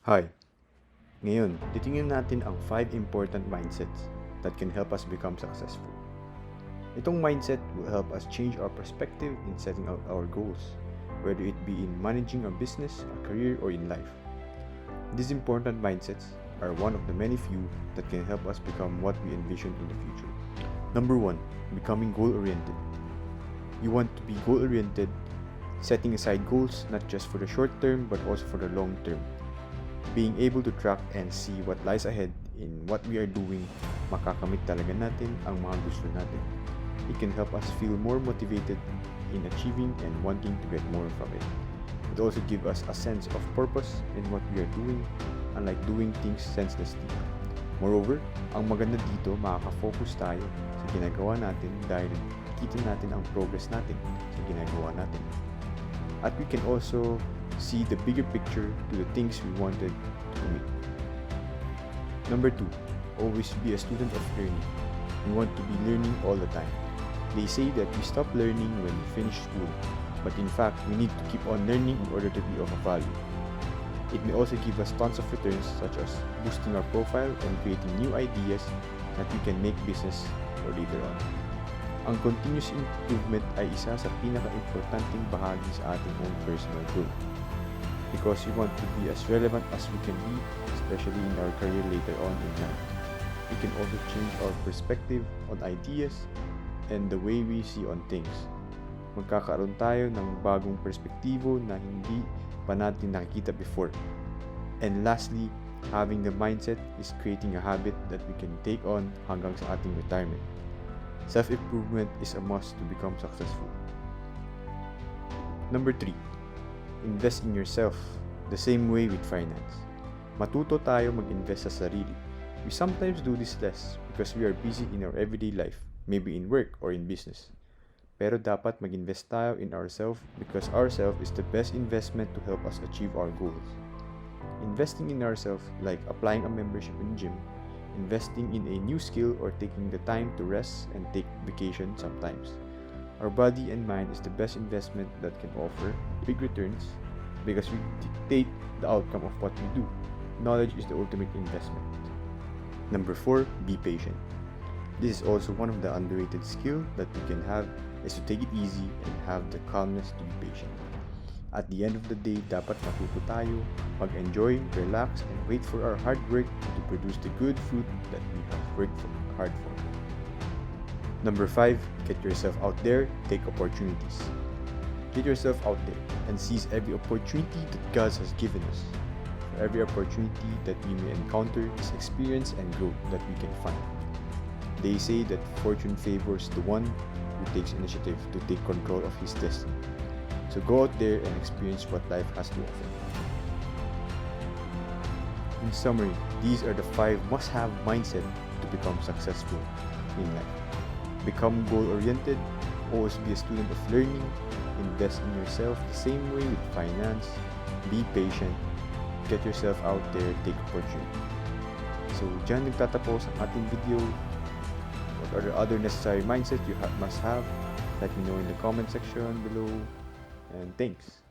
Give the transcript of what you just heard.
Hi! Ngayon, titingnan natin ang 5 important mindsets that can help us become successful. Itong mindset will help us change our perspective in setting out our goals, whether it be in managing a business, a career, or in life. These important mindsets are one of the many few that can help us become what we envision in the future. Number 1. Becoming goal-oriented. You want to be goal-oriented, setting aside goals not just for the short term but also for the long term. Being able to track and see what lies ahead in what we are doing, makakamit talaga natin ang mga gusto natin. It can help us feel more motivated in achieving and wanting to get more from it. It also gives us a sense of purpose in what we are doing, unlike doing things senselessly. Moreover, ang maganda dito, makaka-focus tayo sa ginagawa natin dahil kita natin ang progress natin sa ginagawa natin. At we can also see the bigger picture to the things we wanted to meet. Number 2, always be a student of learning. We want to be learning all the time. They say that we stop learning when we finish school, but in fact, we need to keep on learning in order to be of value. It may also give us tons of returns such as boosting our profile and creating new ideas that we can make business or later on. Ang continuous improvement ay isa sa pinaka-importanting bahagi sa ating own personal growth. Because we want to be as relevant as we can be, especially in our career later on in life. We can also change our perspective on ideas and the way we see on things. Magkakaroon tayo ng bagong perspektibo na hindi pa natin nakikita before. And lastly, having the mindset is creating a habit that we can take on hanggang sa ating retirement. Self-improvement is a must to become successful. Number 3. Invest in yourself the same way with finance. Matuto tayo mag-invest sa sarili. We sometimes do this less because we are busy in our everyday life, maybe in work or in business. Pero dapat mag-invest tayo in ourselves because ourselves is the best investment to help us achieve our goals. Investing in ourselves, like applying a membership in gym, investing in a new skill, or taking the time to rest and take vacation sometimes. Our body and mind is the best investment that can offer big returns because we dictate the outcome of what we do. Knowledge is the ultimate investment. Number 4, be patient. This is also one of the underrated skills that we can have is to take it easy and have the calmness to be patient. At the end of the day, dapat matuto tayo, mag-enjoy, relax, and wait for our hard work to produce the good fruit that we have worked hard for. Number 5, get yourself out there, take opportunities. Get yourself out there and seize every opportunity that God has given us. For every opportunity that we may encounter is experience and growth that we can find. They say that fortune favors the one who takes initiative to take control of his destiny. So go out there and experience what life has to offer. In summary, these are the 5 must-have mindset to become successful in life. Become goal-oriented, always be a student of learning, invest in yourself the same way with finance, be patient, get yourself out there, take opportunity. So dyan nagtatapos ang ating video. What are the other necessary mindset you must have? Let me know in the comment section below. And thanks.